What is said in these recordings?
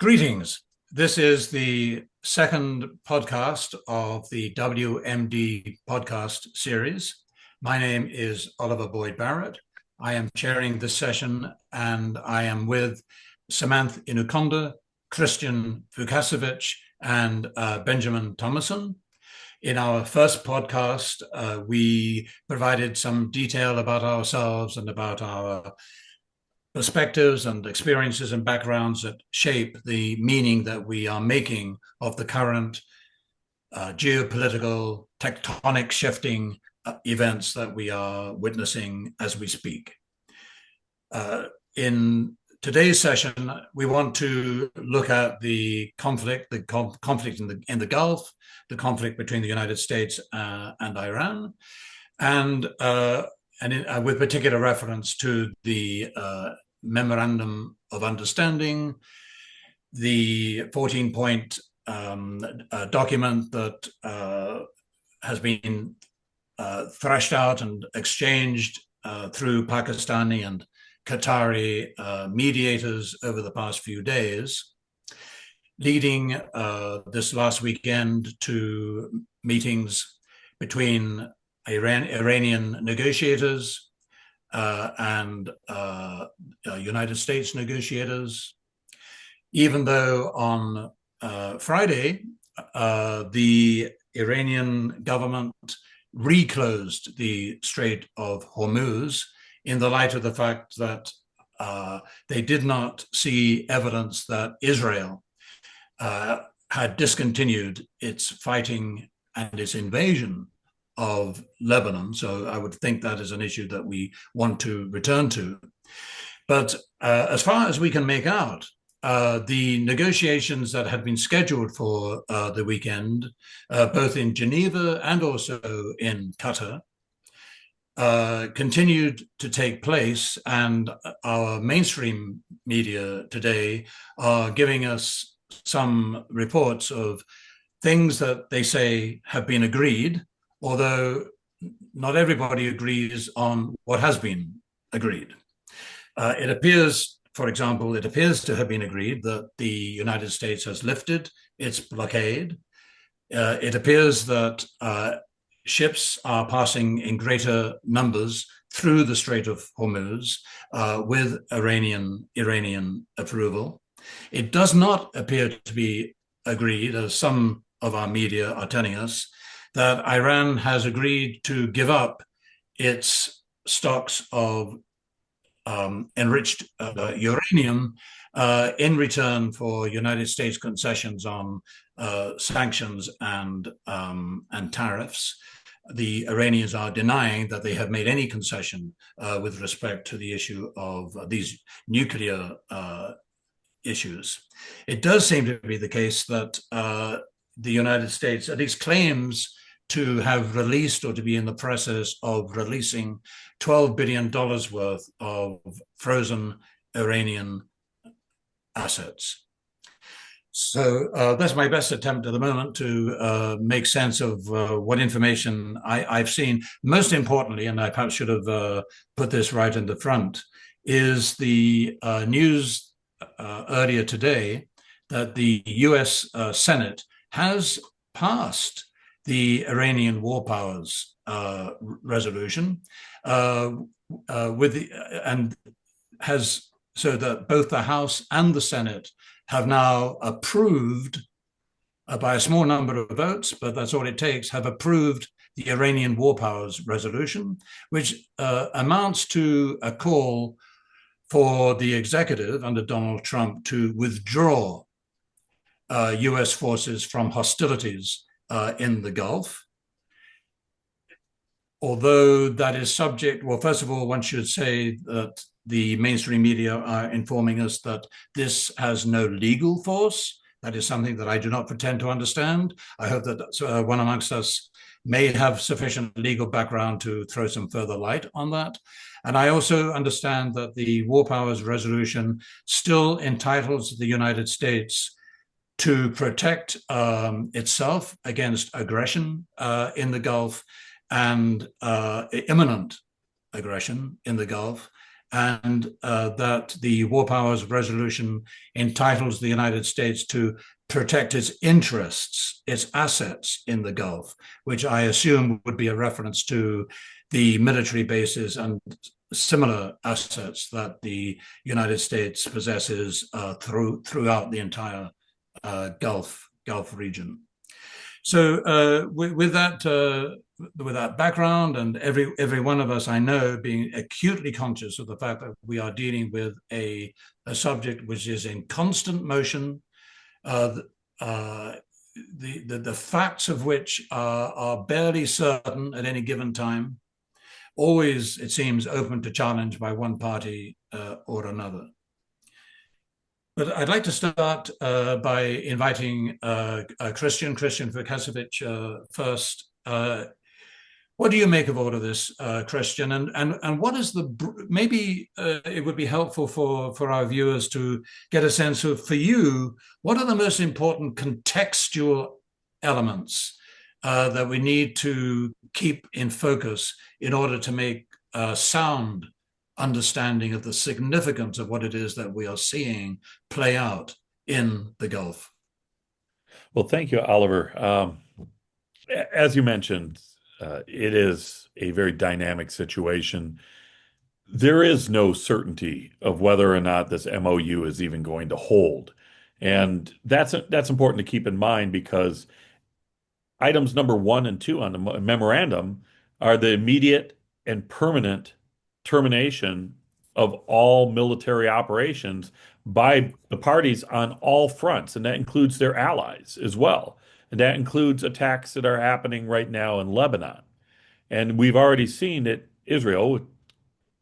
Greetings. This is the second podcast of the WMD Podcast series. My name is Oliver Boyd-Barrett. I am chairing this session, and I am with Sumanth Inukonda, Christian Vukasovich, and Ben Thomason. In our first podcast, we provided some detail about ourselves and about our perspectives and experiences and backgrounds that shape the meaning that we are making of the current geopolitical, tectonic shifting events that we are witnessing as we speak. In today's session, we want to look at the conflict in the Gulf, the conflict between the United States and Iran, and with particular reference to the Memorandum of Understanding, the 14-point document that has been thrashed out and exchanged through Pakistani and Qatari mediators over the past few days, leading this last weekend to meetings between Iranian negotiators and United States negotiators, even though on Friday, the Iranian government reclosed the Strait of Hormuz in the light of the fact that they did not see evidence that Israel had discontinued its fighting and its invasion of Lebanon. So I would think that is an issue that we want to return to. But as far as we can make out, the negotiations that had been scheduled for the weekend, both in Geneva and also in Qatar, continued to take place, and our mainstream media today are giving us some reports of things that they say have been agreed, although not everybody agrees on what has been agreed. It appears, for example, to have been agreed that the United States has lifted its blockade. It appears that ships are passing in greater numbers through the Strait of Hormuz with Iranian approval. It does not appear to be agreed, as some of our media are telling us, that Iran has agreed to give up its stocks of enriched uranium in return for United States concessions on sanctions and tariffs. The Iranians are denying that they have made any concession with respect to the issue of these nuclear issues. It does seem to be the case that the United States at least claims to have released or to be in the process of releasing $12 billion worth of frozen Iranian assets. So that's my best attempt at the moment to make sense of what information I've seen. Most importantly, and I perhaps should have put this right in the front, is the news earlier today that the US Senate has passed the Iranian war powers resolution so that both the House and the Senate have now approved, by a small number of votes, but that's all it takes, have approved the Iranian war powers resolution, which amounts to a call for the executive under Donald Trump to withdraw US forces from hostilities in the Gulf. Although that is subject, well, first of all, one should say that the mainstream media are informing us that this has no legal force. That is something that I do not pretend to understand. I hope that one amongst us may have sufficient legal background to throw some further light on that. And I also understand that the War Powers Resolution still entitles the United States to protect itself against aggression in the Gulf and imminent aggression in the Gulf, and that the War Powers Resolution entitles the United States to protect its interests, its assets in the Gulf, which I assume would be a reference to the military bases and similar assets that the United States possesses throughout the entire Gulf region. So with that background, and every one of us I know being acutely conscious of the fact that we are dealing with a subject which is in constant motion, uh, uh, the facts of which are barely certain at any given time, always, it seems, open to challenge by one party or another. But I'd like to start by inviting Christian Vukasovich first. What do you make of all of this, Christian? And what is maybe it would be helpful for our viewers to get a sense of, for you, what are the most important contextual elements that we need to keep in focus in order to make a sound understanding of the significance of what it is that we are seeing play out in the Gulf? Well, thank you, Oliver. As you mentioned, it is a very dynamic situation. There is no certainty of whether or not this MOU is even going to hold. And that's important to keep in mind because items number one and two on the memorandum are the immediate and permanent termination of all military operations by the parties on all fronts, and that includes their allies as well. And that includes attacks that are happening right now in Lebanon. And we've already seen that Israel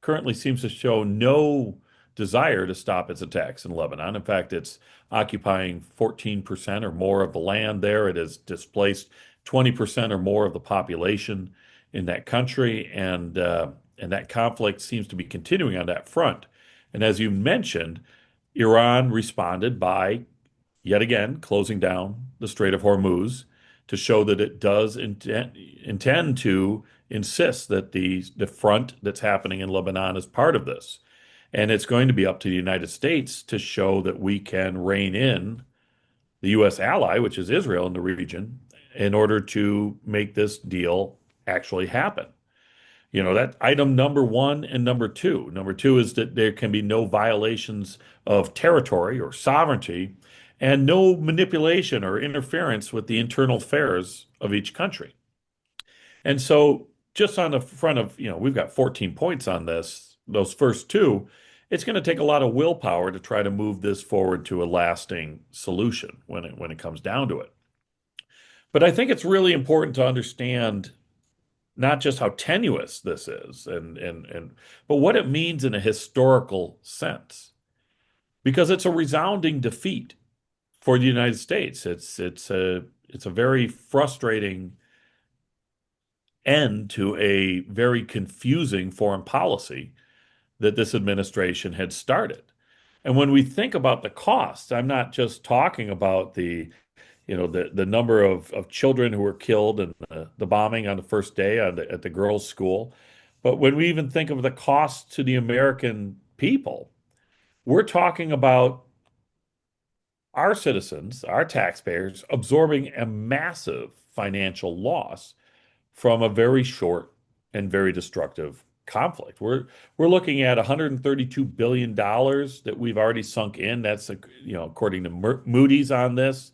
currently seems to show no desire to stop its attacks in Lebanon. In fact, it's occupying 14% or more of the land there. It has displaced 20% or more of the population in that country, and that conflict seems to be continuing on that front. And as you mentioned, Iran responded by yet again closing down the Strait of Hormuz to show that it does intend to insist that the front that's happening in Lebanon is part of this. And it's going to be up to the United States to show that we can rein in the U.S. ally, which is Israel in the region, in order to make this deal actually happen. You know, that item number one and number two. Number two is that there can be no violations of territory or sovereignty and no manipulation or interference with the internal affairs of each country. And so, just on the front of, we've got 14 points on this, those first two, it's going to take a lot of willpower to try to move this forward to a lasting solution when it comes down to it. But I think it's really important to understand not just how tenuous this is but what it means in a historical sense. Because it's a resounding defeat for the United States. It's a very frustrating end to a very confusing foreign policy that this administration had started. And when we think about the costs, I'm not just talking about the number of children who were killed in the bombing on the first day at the girls' school. But when we even think of the cost to the American people, we're talking about our citizens, our taxpayers, absorbing a massive financial loss from a very short and very destructive conflict. We're looking at $132 billion that we've already sunk in. That's according to Moody's on this.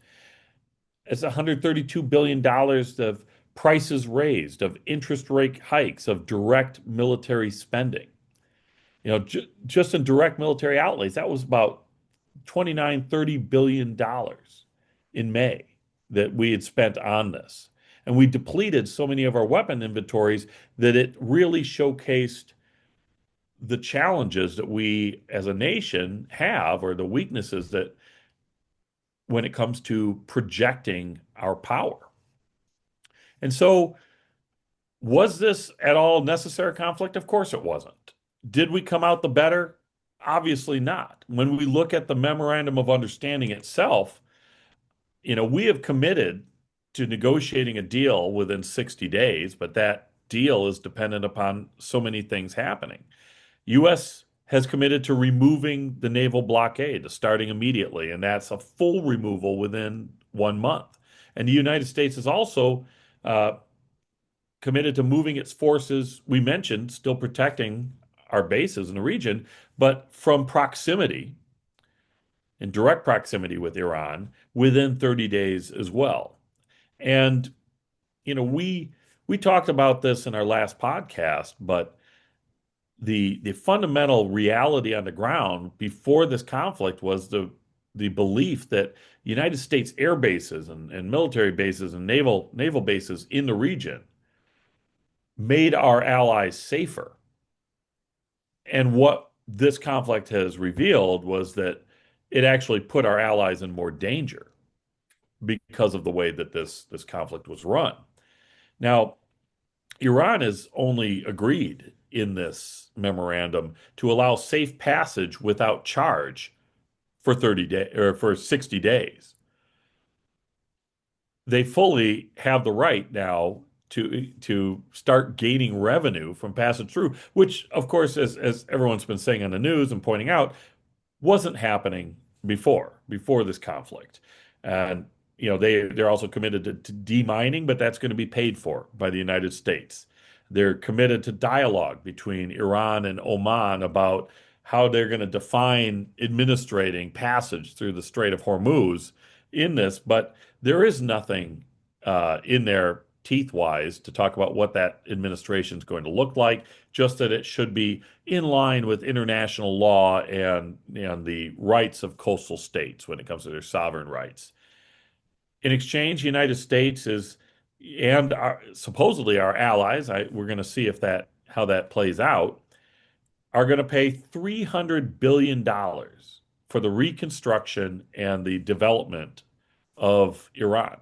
It's $132 billion of prices raised, of interest rate hikes, of direct military spending. Just in direct military outlays, that was about 29, $30 billion in May that we had spent on this. And we depleted so many of our weapon inventories that it really showcased the challenges that we as a nation have, or the weaknesses that when it comes to projecting our power. And so, was this at all necessary conflict? Of course it wasn't. Did we come out the better? Obviously not. When we look at the Memorandum of Understanding itself, we have committed to negotiating a deal within 60 days, but that deal is dependent upon so many things happening. U.S. has committed to removing the naval blockade, to starting immediately, and that's a full removal within 1 month. And the United States is also uh, committed to moving its forces, we mentioned, still protecting our bases in the region, but from proximity, in direct proximity with Iran, within 30 days as well. And, we talked about this in our last podcast, but the fundamental reality on the ground before this conflict was the belief that United States air bases and military bases and naval bases in the region made our allies safer. And what this conflict has revealed was that it actually put our allies in more danger because of the way that this conflict was run. Now, Iran has only agreed in this memorandum to allow safe passage without charge for 30 days or for 60 days. They fully have the right now to start gaining revenue from passage through, which of course, as everyone's been saying on the news and pointing out, wasn't happening before this conflict. And they're also committed to demining, but that's going to be paid for by the United States. They're committed to dialogue between Iran and Oman about how they're going to define administrating passage through the Strait of Hormuz in this, but there is nothing in there teeth-wise to talk about what that administration is going to look like, just that it should be in line with international law and the rights of coastal states when it comes to their sovereign rights. In exchange, the United States supposedly our allies, we're going to see how that plays out, are going to pay $300 billion for the reconstruction and the development of Iran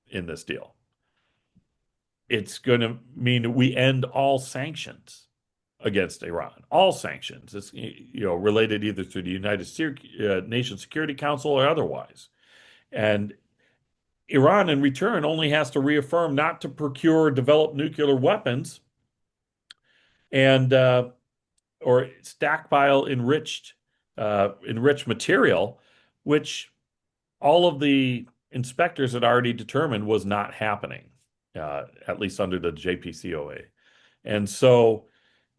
in this deal. It's going to mean we end all sanctions against Iran, all sanctions. It's related either to the United Nations Security Council or otherwise. And Iran, in return, only has to reaffirm not to procure or develop nuclear weapons and or stockpile enriched material, which all of the inspectors had already determined was not happening, at least under the JPCOA. And so,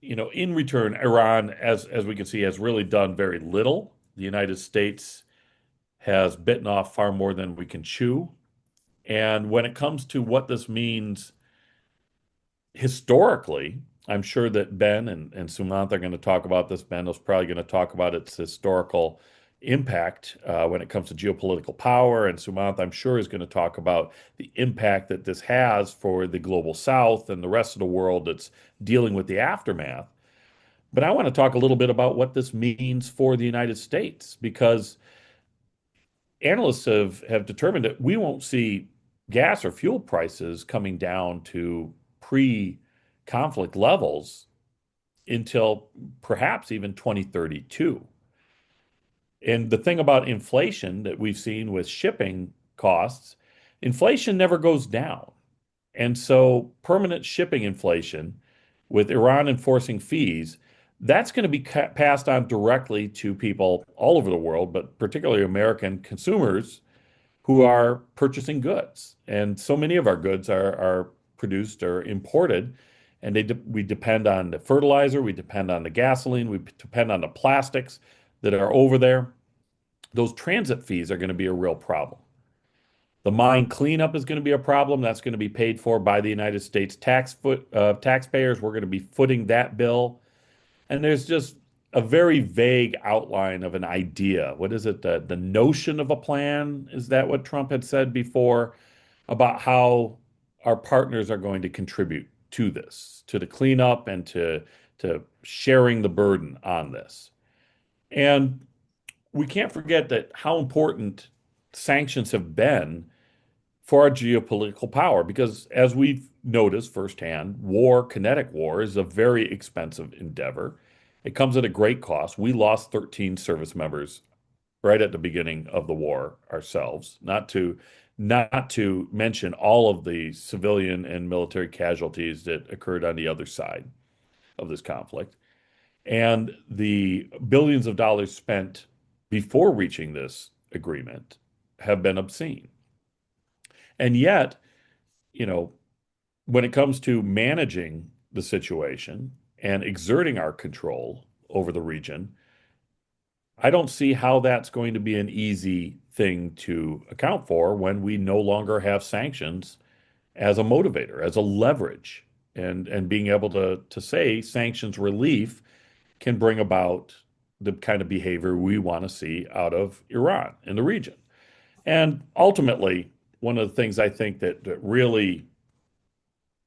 in return, Iran, as we can see, has really done very little. The United States has bitten off far more than we can chew. And when it comes to what this means historically, I'm sure that Ben and Sumanth are going to talk about this. Ben is probably going to talk about its historical impact when it comes to geopolitical power. And Sumanth, I'm sure, is going to talk about the impact that this has for the global South and the rest of the world that's dealing with the aftermath. But I want to talk a little bit about what this means for the United States, because analysts have determined that we won't see gas or fuel prices coming down to pre-conflict levels until perhaps even 2032. And the thing about inflation that we've seen with shipping costs, inflation never goes down. And so permanent shipping inflation with Iran enforcing fees, that's going to be passed on directly to people all over the world, but particularly American consumers who are purchasing goods. And so many of our goods are produced or imported, and we depend on the fertilizer, we depend on the gasoline, we depend on the plastics that are over there. Those transit fees are going to be a real problem. The mine cleanup is going to be a problem. That's going to be paid for by the United States taxpayers. We're going to be footing that bill. And there's just a very vague outline of an idea. What is it? The notion of a plan? Is that what Trump had said before about how our partners are going to contribute to this, to the cleanup and to sharing the burden on this? And we can't forget that how important sanctions have been for our geopolitical power, because as we've noticed firsthand, kinetic war, is a very expensive endeavor. It comes at a great cost. We lost 13 service members right at the beginning of the war ourselves, not to mention all of the civilian and military casualties that occurred on the other side of this conflict. And the billions of dollars spent before reaching this agreement have been obscene. And yet, you know, when it comes to managing the situation and exerting our control over the region, I don't see how that's going to be an easy thing to account for when we no longer have sanctions as a motivator, as a leverage, and being able to say sanctions relief can bring about the kind of behavior we want to see out of Iran in the region. And ultimately, one of the things I think that really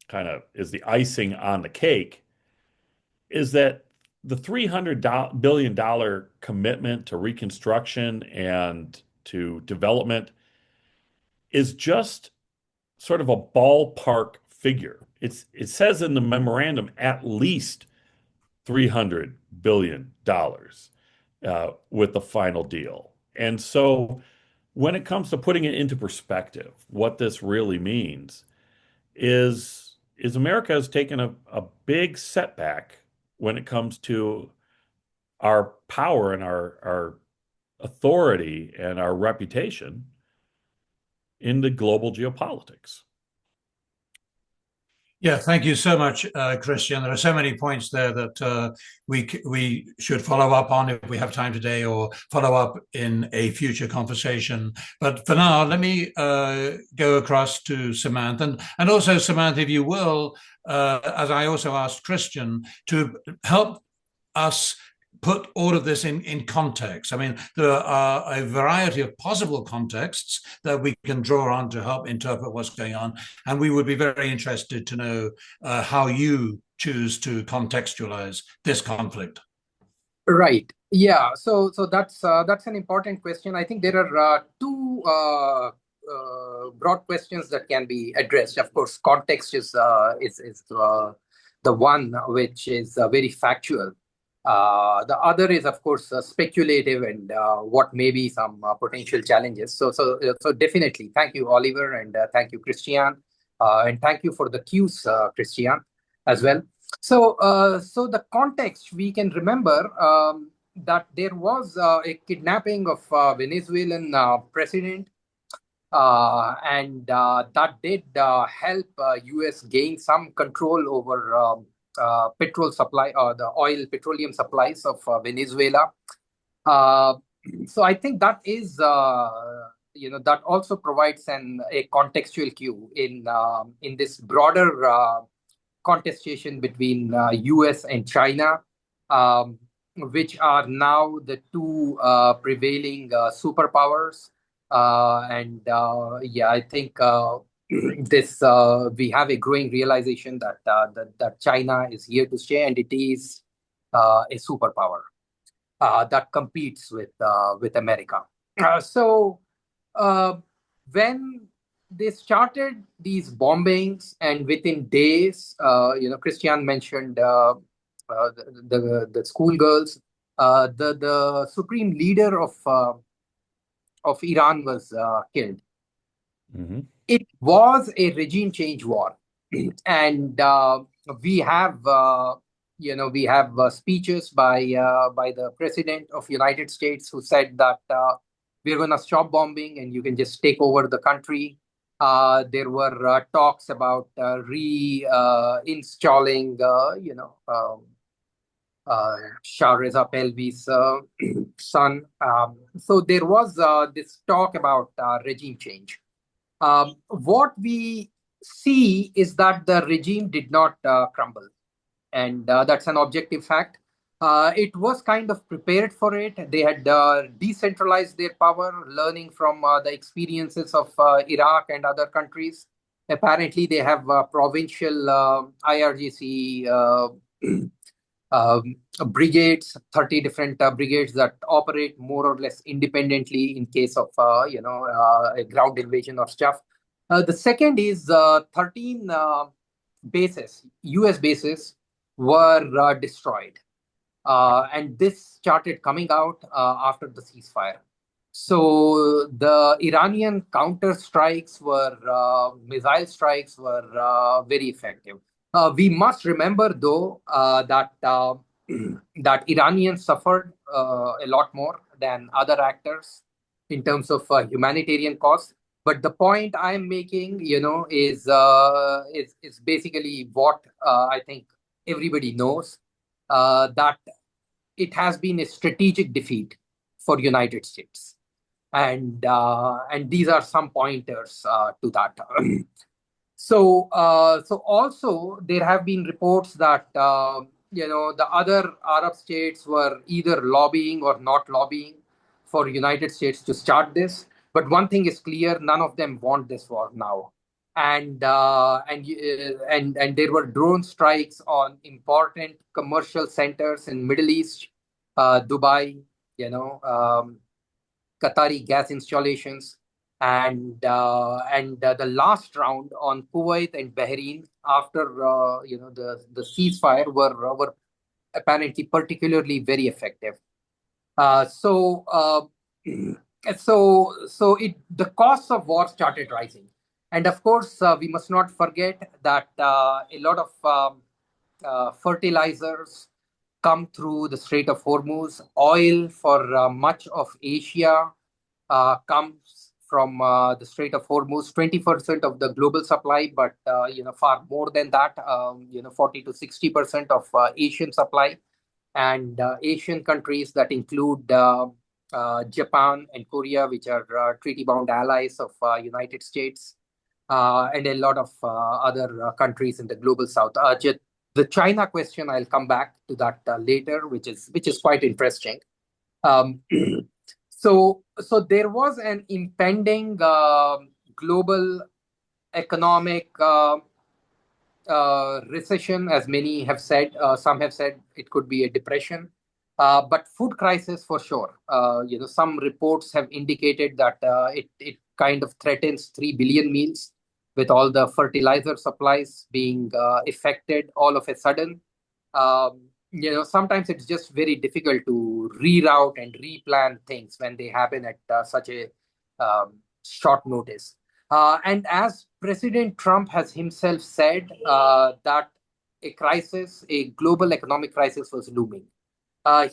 kind of is the icing on the cake is that the $300 billion commitment to reconstruction and to development is just sort of a ballpark figure. It says in the memorandum at least $300 billion with the final deal. And so when it comes to putting it into perspective, what this really means is America has taken a big setback when it comes to our power and our authority and our reputation in the global geopolitics. Yeah, thank you so much, Christian. There are so many points there that we should follow up on if we have time today, or follow up in a future conversation. But for now, let me go across to Sumanth, and also Sumanth, if you will, as I also asked Christian, to help us put all of this in context. I mean, there are a variety of possible contexts that we can draw on to help interpret what's going on. And we would be very interested to know how you choose to contextualize this conflict. Right. Yeah. So that's an important question. I think there are two broad questions that can be addressed. Of course, context is the one which is very factual. The other is, of course, speculative and what may be some potential challenges. So definitely, thank you, Oliver, and thank you, Christian, and thank you for the cues, Christian, as well. So the context, we can remember that there was a kidnapping of Venezuelan president, and that did help U.S. gain some control over petrol supply, the petroleum supplies of Venezuela. So I think that is, that also provides a contextual cue in this broader contestation between U.S. and China, which are now the two prevailing superpowers. I think this we have a growing realization that China is here to stay, and it is a superpower that competes with America. When they started these bombings, and within days, Christian mentioned the schoolgirls, the supreme leader of Iran was killed. Mm-hmm. It was a regime change war, and we have speeches by the president of United States, who said that we're going to stop bombing and you can just take over the country. There were talks about reinstalling, Shah Reza Pahlavi's son. So there was this talk about regime change. What we see is that the regime did not crumble, and that's an objective fact. It was kind of prepared for it. They had decentralized their power, learning from the experiences of Iraq and other countries. Apparently, they have provincial IRGC brigades, 30 different brigades that operate more or less independently in case of a ground invasion or stuff. The second is 13 bases, US bases, were destroyed, and this started coming out after the ceasefire. So the Iranian counter strikes missile strikes were very effective. We must remember, though, that that Iranians suffered a lot more than other actors in terms of humanitarian costs. But the point I'm making, is basically what I think everybody knows, that it has been a strategic defeat for United States, and these are some pointers to that. So also there have been reports that the other Arab states were either lobbying or not lobbying for United States to start this. But one thing is clear: none of them want this war now. And there were drone strikes on important commercial centers in Middle East, Dubai, Qatari gas installations, and the last round on Kuwait and Bahrain after the ceasefire were apparently particularly very effective. Uh, so uh, the costs of war started rising, and of course we must not forget that a lot of fertilizers come through the Strait of Hormuz. Oil for much of Asia comes from the Strait of Hormuz, 20% of the global supply, but far more than that, 40 to 60% of Asian supply, and Asian countries that include Japan and Korea, which are treaty-bound allies of United States, and a lot of other countries in the global South. The China question, I'll come back to that later, which is quite interesting. Um, so there was an impending global economic recession, as many have said. Some have said it could be a depression, but food crisis for sure. Some reports have indicated that it kind of threatens 3 billion meals, with all the fertilizer supplies being affected all of a sudden. Sometimes it's just very difficult to reroute and replan things when they happen at such a short notice. And as President Trump has himself said, that a global economic crisis was looming.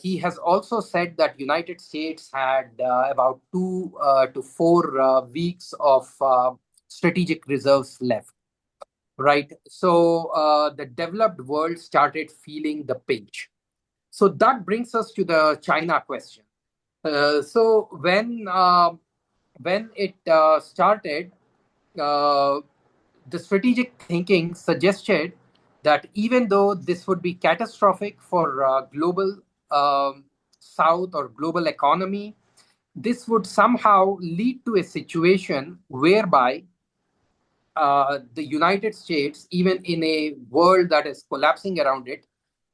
He has also said that United States had about 2 to 4 weeks of strategic reserves left. Right. So the developed world started feeling the pinch. So that brings us to the China question. So when it started, the strategic thinking suggested that even though this would be catastrophic for global South or global economy, this would somehow lead to a situation whereby the United States, even in a world that is collapsing around it,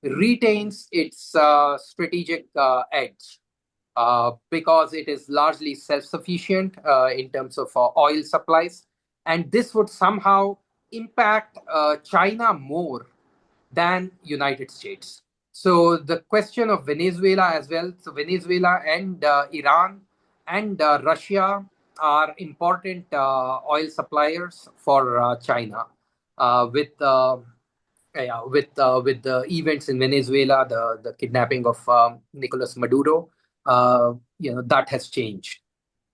retains its strategic edge because it is largely self-sufficient in terms of oil supplies. And this would somehow impact China more than United States. So the question of Venezuela as well. So Venezuela and Iran and Russia are important oil suppliers for China. With the events in Venezuela, the kidnapping of Nicolas Maduro, that has changed.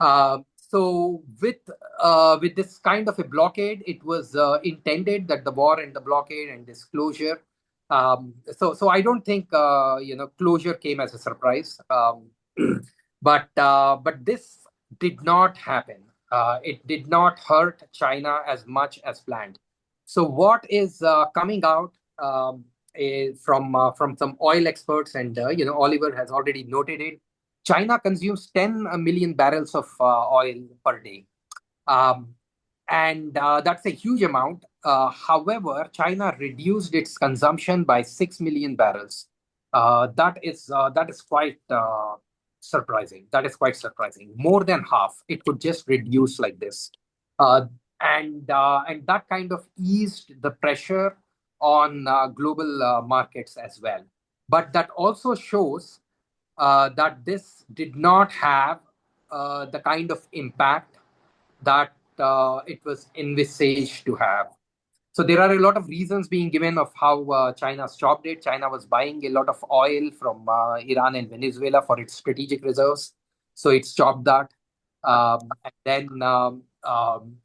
So with this kind of a blockade, it was intended that the war and the blockade and disclosure. So I don't think closure came as a surprise. But this did not happen. It did not hurt China as much as planned. So what is coming out from some oil experts, and Oliver has already noted it. China consumes 10 million barrels of oil per day. Um, and that's a huge amount. However, China reduced its consumption by 6 million barrels. That is quite surprising. That is quite surprising. More than half. It could just reduce like this, and that kind of eased the pressure on global markets as well. But that also shows that this did not have the kind of impact that it was envisaged to have. So there are a lot of reasons being given of how China stopped it. China was buying a lot of oil from Iran and Venezuela for its strategic reserves. So it stopped that. And then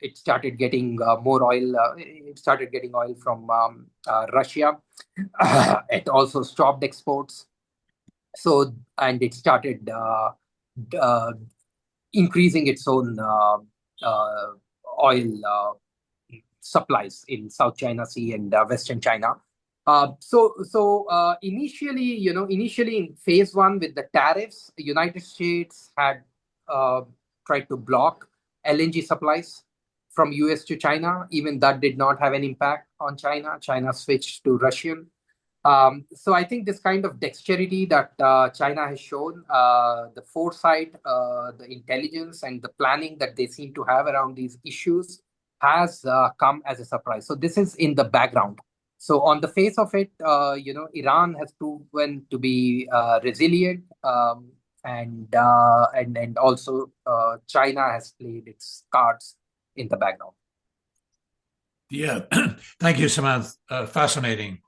it started getting more oil. It started getting oil from Russia. It also stopped exports. So, and it started uh, increasing its own oil supplies in South China Sea and Western China. So initially in phase one with the tariffs, the United States had uh, tried to block LNG supplies from US to China. Even that did not have an impact on China. China switched to Russian. So I think this kind of dexterity that China has shown, the foresight, the intelligence, and the planning that they seem to have around these issues has come as a surprise. So this is in the background. So on the face of it, Iran has proven to be resilient, and also China has played its cards in the background. Yeah, thank you, Sumanth. Fascinating.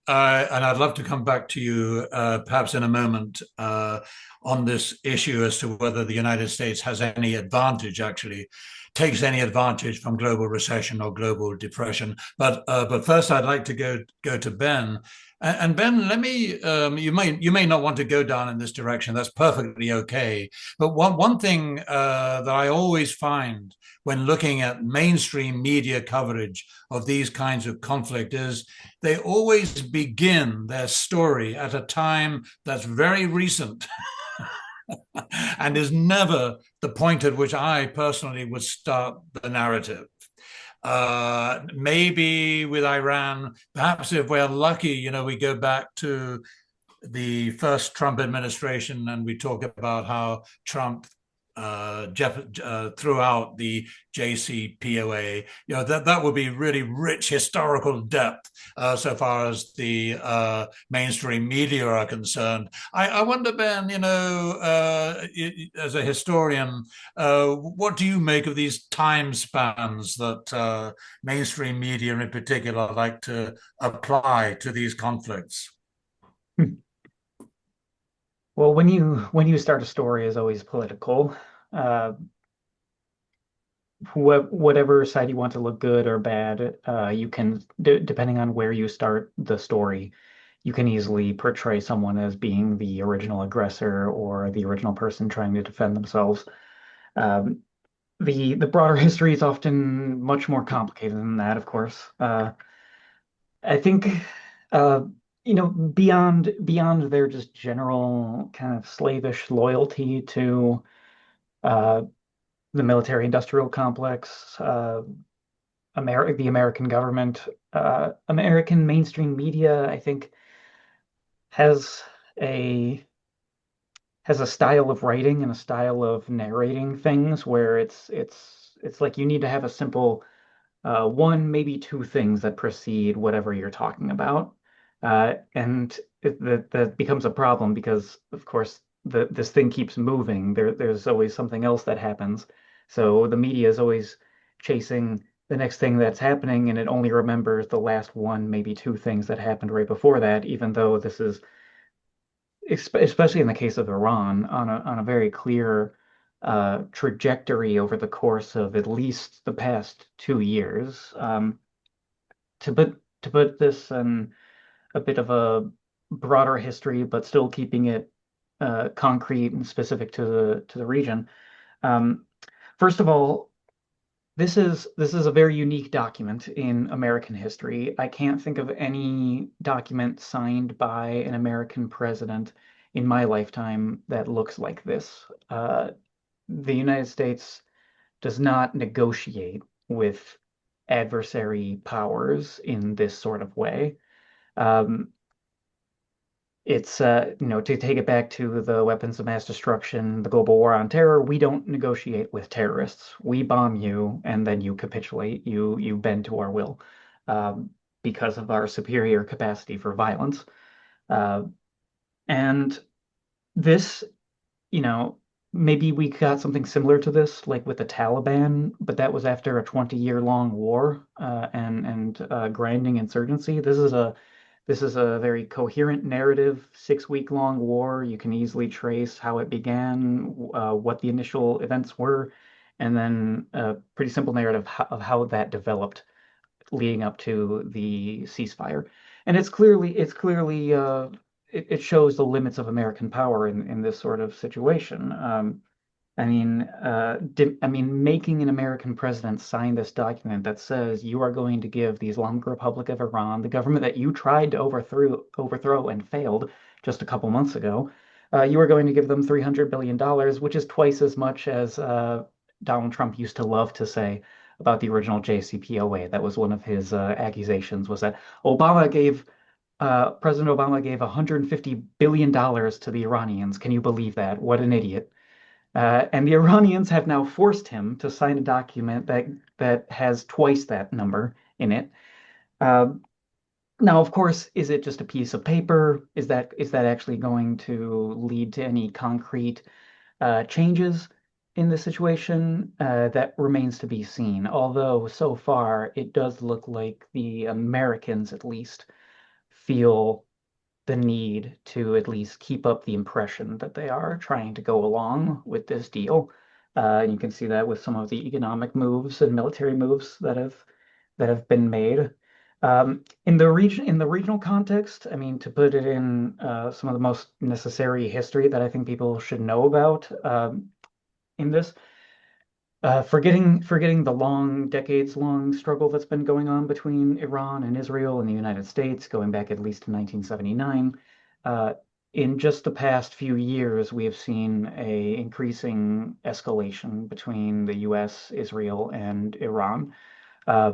And I'd love to come back to you perhaps in a moment on this issue as to whether the United States has any advantage, actually takes any advantage from global recession or global depression. But first, I'd like to go to Ben. And Ben, let me. You may not want to go down in this direction. That's perfectly okay. But one thing that I always find when looking at mainstream media coverage of these kinds of conflict is they always begin their story at a time that's very recent and is never the point at which I personally would start the narrative. Maybe with Iran, perhaps if we're lucky, we go back to the first Trump administration and we talk about how Trump threw out the JCPOA. That would be really rich historical depth so far as the mainstream media are concerned. I wonder, Ben, as a historian, what do you make of these time spans that mainstream media in particular like to apply to these conflicts? Well, when you start a story is always political. Uh, whatever side you want to look good or bad, you can, depending on where you start the story, you can easily portray someone as being the original aggressor or the original person trying to defend themselves. The broader history is often much more complicated than that, of course. I think beyond their just general kind of slavish loyalty to uh, the military-industrial complex, the American government, American mainstream media, I think, has a style of writing and a style of narrating things where it's like you need to have a simple one, maybe two things that precede whatever you're talking about. And that becomes a problem because, of course, this thing keeps moving. There's always something else that happens. So the media is always chasing the next thing that's happening, and it only remembers the last one, maybe two things that happened right before that, even though this is, especially in the case of Iran, on a very clear trajectory over the course of at least the past 2 years. To put this in a bit of a broader history, but still keeping it concrete and specific to the region. First of all, this is a very unique document in American history. I can't think of any document signed by an American president in my lifetime that looks like this. The United States does not negotiate with adversary powers in this sort of way. It's to take it back to the weapons of mass destruction, the global war on terror, we don't negotiate with terrorists. We bomb you and then you capitulate, you bend to our will, because of our superior capacity for violence. And this, maybe we got something similar to this, like with the Taliban, but that was after a 20-year-long war and grinding insurgency. This is a very coherent narrative, 6-week-long war. You can easily trace how it began, what the initial events were, and then a pretty simple narrative of how that developed leading up to the ceasefire. And it shows the limits of American power in this sort of situation. Making an American president sign this document that says you are going to give the Islamic Republic of Iran, the government that you tried to overthrow and failed just a couple months ago, you are going to give them $300 billion, which is twice as much as Donald Trump used to love to say about the original JCPOA. That was one of his accusations, was that President Obama gave $150 billion to the Iranians. Can you believe that? What an idiot. And the Iranians have now forced him to sign a document that has twice that number in it. Now, of course, is it just a piece of paper? Is that actually going to lead to any concrete changes in the situation? That remains to be seen. Although so far it does look like the Americans, at least, feel the need to at least keep up the impression that they are trying to go along with this deal. You can see that with some of the economic moves and military moves that have been made. In the regional context, I mean, to put it in some of the most necessary history that I think people should know about in this, forgetting the decades-long struggle that's been going on between Iran and Israel and the United States, going back at least to 1979. In just the past few years, we have seen a increasing escalation between the U.S., Israel, and Iran. Uh,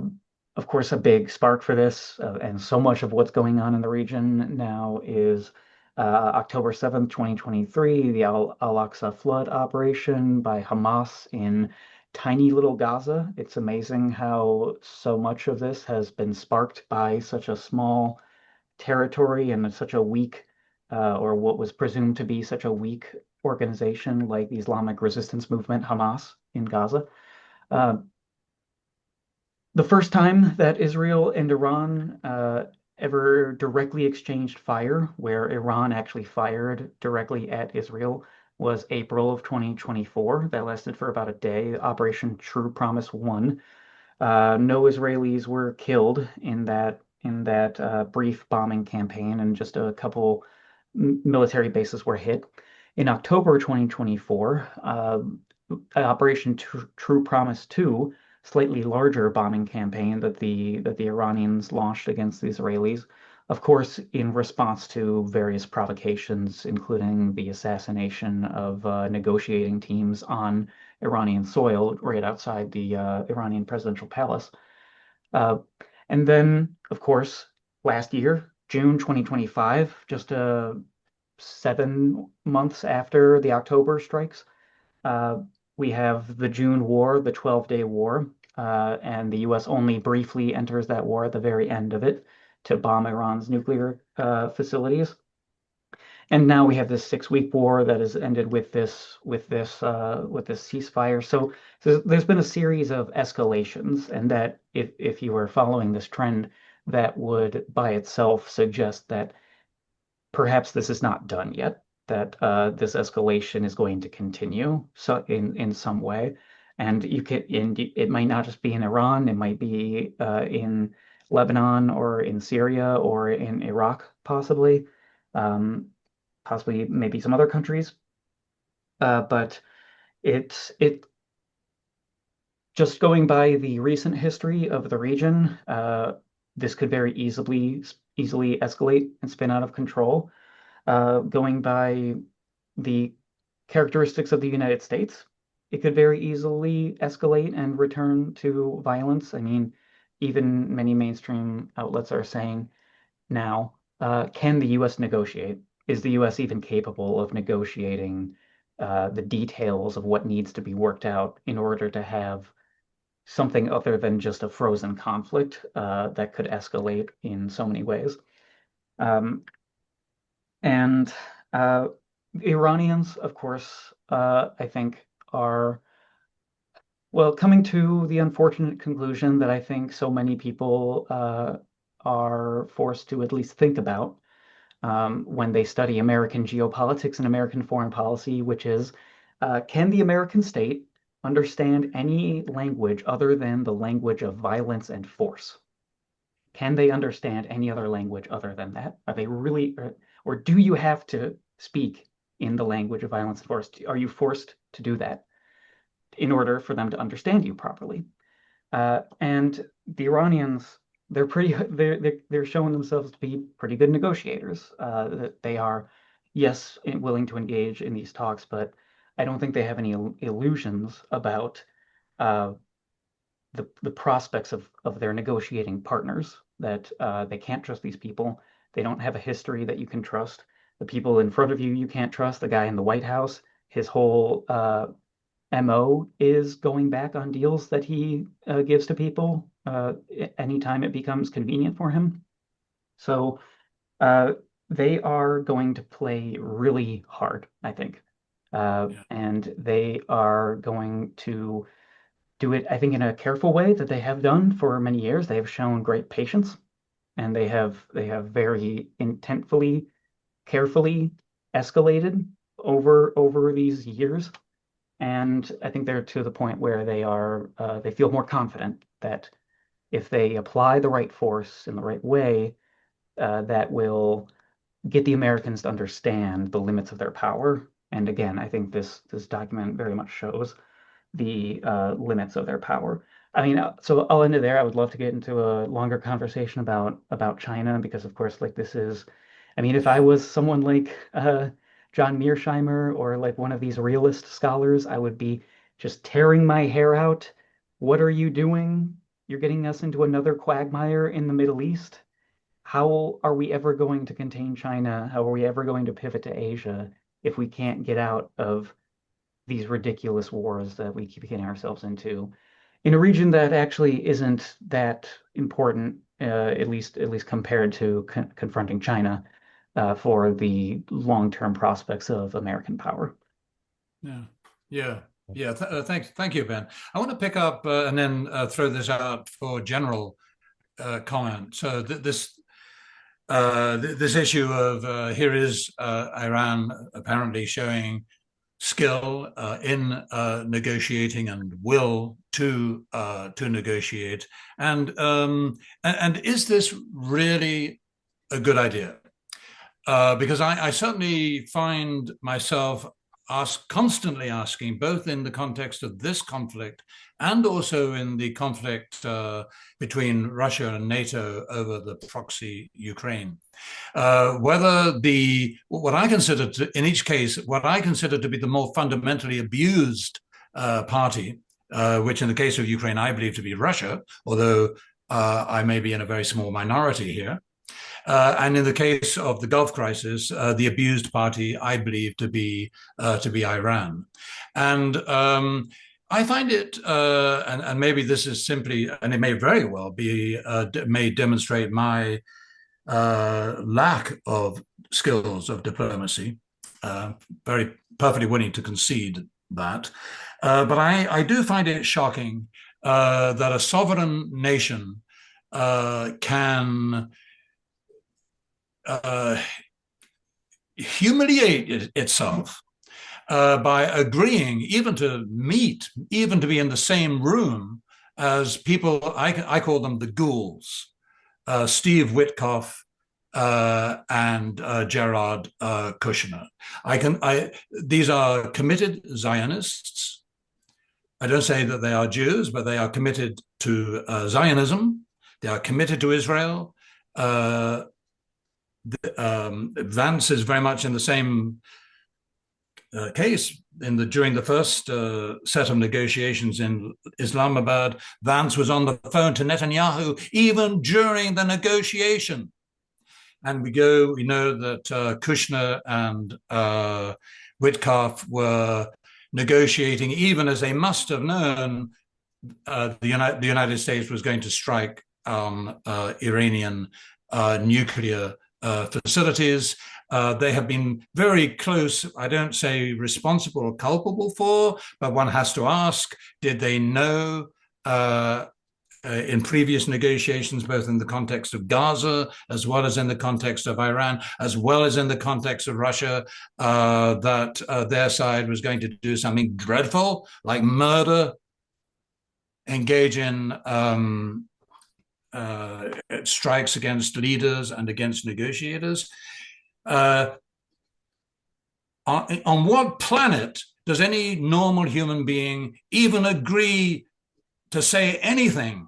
of course, a big spark for this, and so much of what's going on in the region now is October 7th, 2023, the Al-Aqsa flood operation by Hamas in tiny little Gaza. It's amazing how so much of this has been sparked by such a small territory and such a weak, or what was presumed to be such a weak organization like the Islamic Resistance Movement, Hamas, in Gaza. The first time that Israel and Iran ever directly exchanged fire, where Iran actually fired directly at Israel, was April of 2024. That lasted for about a day. Operation True Promise 1. No Israelis were killed in that brief bombing campaign, and just a couple military bases were hit. In October 2024, Operation True Promise 2, slightly larger bombing campaign that the Iranians launched against the Israelis, of course, in response to various provocations, including the assassination of negotiating teams on Iranian soil right outside the Iranian presidential palace. And then, of course, last year, June 2025, just 7 months after the October strikes, we have the June War, the 12-day war, and the U.S. only briefly enters that war at the very end of it to bomb Iran's nuclear facilities. And now we have this 6-week war that has ended with this ceasefire. So there's been a series of escalations, and that if you were following this trend, that would by itself suggest that perhaps this is not done yet, that this escalation is going to continue so in some way. And it might not just be in Iran, it might be in Lebanon or in Syria or in Iraq, possibly, maybe some other countries. But it just going by the recent history of the region, this could very easily escalate and spin out of control. Going by the characteristics of the United States, it could very easily escalate and return to violence. I mean, even many mainstream outlets are saying now, can the U.S. negotiate? Is the U.S. even capable of negotiating the details of what needs to be worked out in order to have something other than just a frozen conflict that could escalate in so many ways? And Iranians, of course, I think, are, well, coming to the unfortunate conclusion that I think so many people are forced to at least think about when they study American geopolitics and American foreign policy, which is, can the American state understand any language other than the language of violence and force? Can they understand any other language other than that? Are they really, or do you have to speak in the language of violence and force? Are you forced to do that in order for them to understand you properly? And the Iranians, they're showing themselves to be pretty good negotiators. They are, yes, willing to engage in these talks, but I don't think they have any illusions about the prospects of their negotiating partners, that they can't trust these people. They don't have a history that you can trust. The people in front of you, you can't trust. The guy in the White House, his whole MO is going back on deals that he gives to people anytime it becomes convenient for him. So they are going to play really hard, I think. And they are going to do it, I think, in a careful way that they have done for many years. They have shown great patience, and they have very intentfully, carefully escalated over these years. And I think they're to the point where they feel more confident that if they apply the right force in the right way, that will get the Americans to understand the limits of their power. And again, I think this document very much shows the limits of their power. I mean, so I'll end it there. I would love to get into a longer conversation about China, because of course, like, this is, I mean, if I was someone like John Mearsheimer or like one of these realist scholars, I would be just tearing my hair out. What are you doing? You're getting us into another quagmire in the Middle East. How are we ever going to contain China? How are we ever going to pivot to Asia if we can't get out of these ridiculous wars that we keep getting ourselves into in a region that actually isn't that important, at least compared to confronting China for the long-term prospects of American power. Thank you, Ben. I want to pick up and then throw this out for general comment. So this issue of here is Iran apparently showing skill in negotiating and will to negotiate, and is this really a good idea? Because I certainly find myself constantly asking, both in the context of this conflict and also in the conflict between Russia and NATO over the proxy Ukraine, whether what I consider to, in each case, what I consider to be the more fundamentally abused party, which in the case of Ukraine I believe to be Russia, although I may be in a very small minority here. And in the case of the Gulf crisis, the abused party I believe to be Iran. And I find it, and maybe this is simply, and it may very well be, may demonstrate my lack of skills of diplomacy. Very perfectly willing to concede that. But I do find it shocking that a sovereign nation can humiliate itself by agreeing even to meet, even to be in the same room as people, I call them the ghouls, Steve Witkoff and Jared Kushner. These are committed Zionists. I don't say that they are Jews, but they are committed to Zionism. They are committed to Israel. Vance is very much in the same case. During the first set of negotiations in Islamabad, Vance was on the phone to Netanyahu even during the negotiation. And we know that Kushner and Witkoff were negotiating even as they must have known the United States was going to strike Iranian nuclear facilities, they have been very close, I don't say responsible or culpable for, but one has to ask, did they know in previous negotiations, both in the context of Gaza, as well as in the context of Iran, as well as in the context of Russia, that their side was going to do something dreadful, like murder, engage in strikes against leaders and against negotiators. On what planet does any normal human being even agree to say anything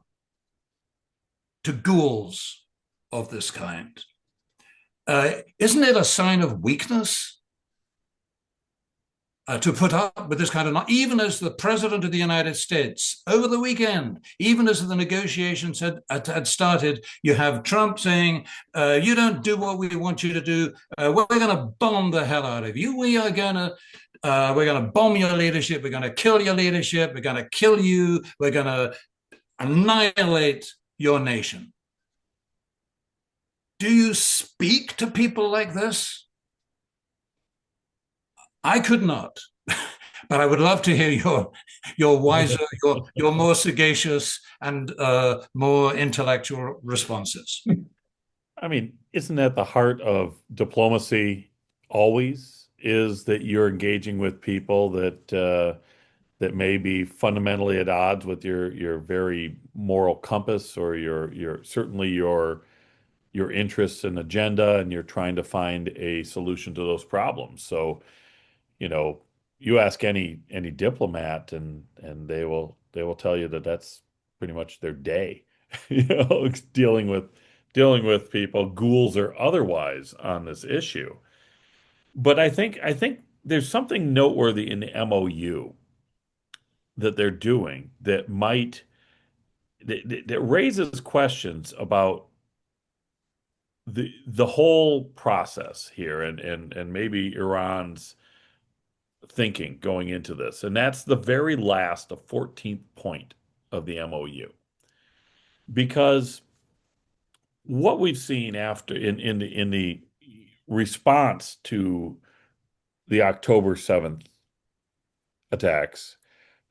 to ghouls of this kind? Isn't it a sign of weakness to put up with this kind of, even as the President of the United States over the weekend, even as the negotiations had started, you have Trump saying, you don't do what we want you to do. We're going to bomb the hell out of you. We're going to bomb your leadership. We're going to kill your leadership. We're going to kill you. We're going to annihilate your nation. Do you speak to people like this? I could not, but I would love to hear your wiser, your more sagacious and more intellectual responses. I mean, isn't that the heart of diplomacy always, is that you're engaging with people that may be fundamentally at odds with your very moral compass, or your certainly your interests and agenda, and you're trying to find a solution to those problems. So, you ask any diplomat, and they will tell you that that's pretty much their day, dealing with people, ghouls or otherwise, on this issue. But I think there's something noteworthy in the MOU that they're doing that raises questions about the whole process here, and maybe Iran's thinking going into this. And that's the very last, the 14th point of the MOU. Because what we've seen after in the response to the October 7th attacks,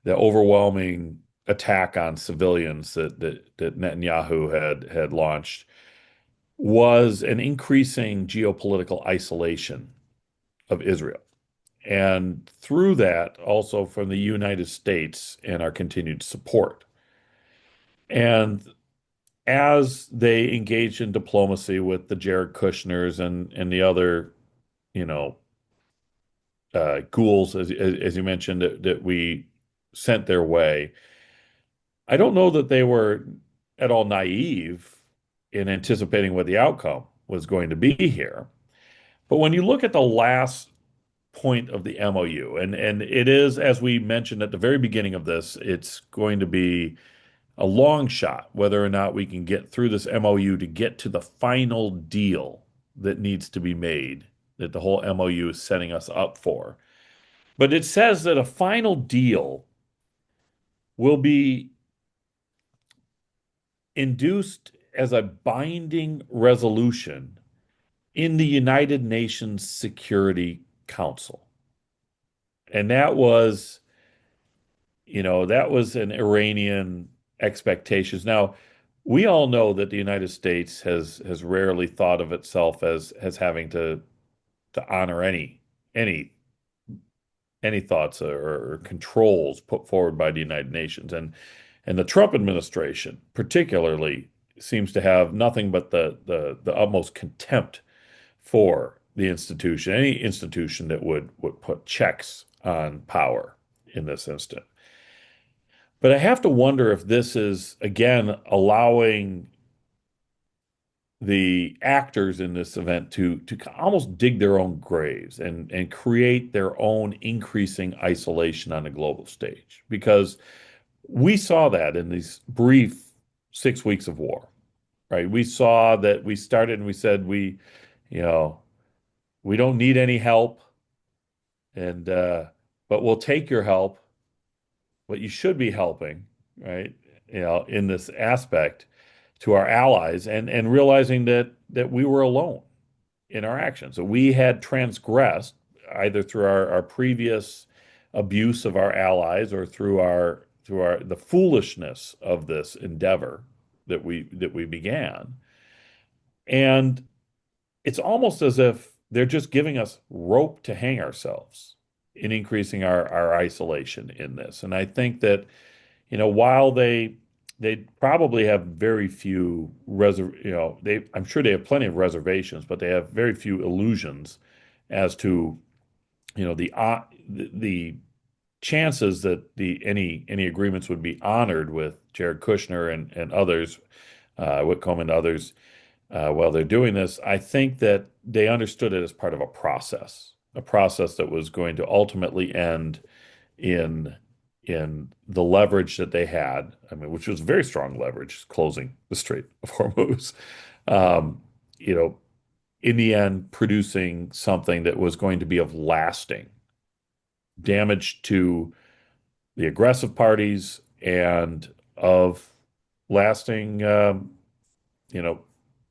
the overwhelming attack on civilians that Netanyahu had launched, was an increasing geopolitical isolation of Israel. And through that, also from the United States and our continued support. And as they engaged in diplomacy with the Jared Kushners and the other, ghouls, as you mentioned, that we sent their way, I don't know that they were at all naive in anticipating what the outcome was going to be here. But when you look at the last point of the MOU, and it is, as we mentioned at the very beginning of this, it's going to be a long shot whether or not we can get through this MOU to get to the final deal that needs to be made, that the whole MOU is setting us up for. But it says that a final deal will be induced as a binding resolution in the United Nations Security Council. And that was an Iranian expectations. Now, we all know that the United States has rarely thought of itself as having to honor any thoughts or controls put forward by the United Nations. And the Trump administration particularly seems to have nothing but the utmost contempt for the institution, any institution that would put checks on power in this instant. But I have to wonder if this is, again, allowing the actors in this event to almost dig their own graves and create their own increasing isolation on the global stage. Because we saw that in these brief 6 weeks of war, right? We saw that we started and we said we don't need any help, but we'll take your help. But you should be helping, right? In this aspect to our allies, and realizing that we were alone, in our actions. So we had transgressed either through our previous abuse of our allies or through the foolishness of this endeavor that we began. And it's almost as if they're just giving us rope to hang ourselves in increasing our isolation in this. And I think that, while they probably have very few I'm sure they have plenty of reservations, but they have very few illusions as to, the chances that any agreements would be honored with Jared Kushner and others, Whitcomb and others, while they're doing this. I think that they understood it as part of a process that was going to ultimately end in the leverage that they had, which was very strong leverage, closing the Strait of Hormuz. In the end, producing something that was going to be of lasting damage to the aggressive parties and of lasting,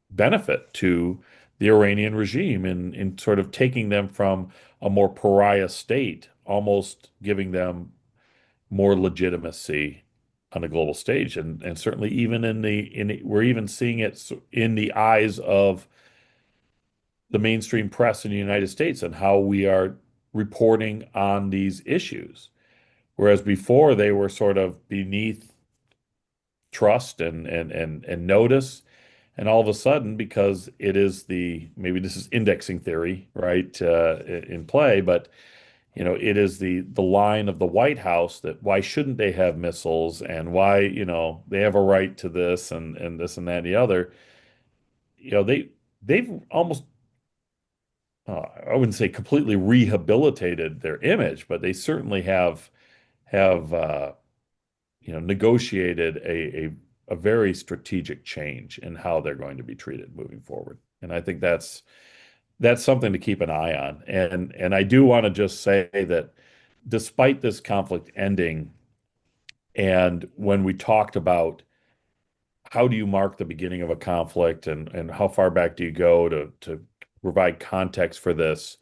benefit to the Iranian regime in sort of taking them from a more pariah state, almost giving them more legitimacy on a global stage, and certainly even we're even seeing it in the eyes of the mainstream press in the United States and how we are reporting on these issues. Whereas before they were sort of beneath trust and notice. And all of a sudden, because it is maybe this is indexing theory, right, in play, but it is the line of the White House that why shouldn't they have missiles and why, they have a right to this and this and that and the other. They've almost I wouldn't say completely rehabilitated their image, but they certainly have negotiated a very strategic change in how they're going to be treated moving forward. And I think that's something to keep an eye on. And I do want to just say that despite this conflict ending, and when we talked about how do you mark the beginning of a conflict and how far back do you go to provide context for this,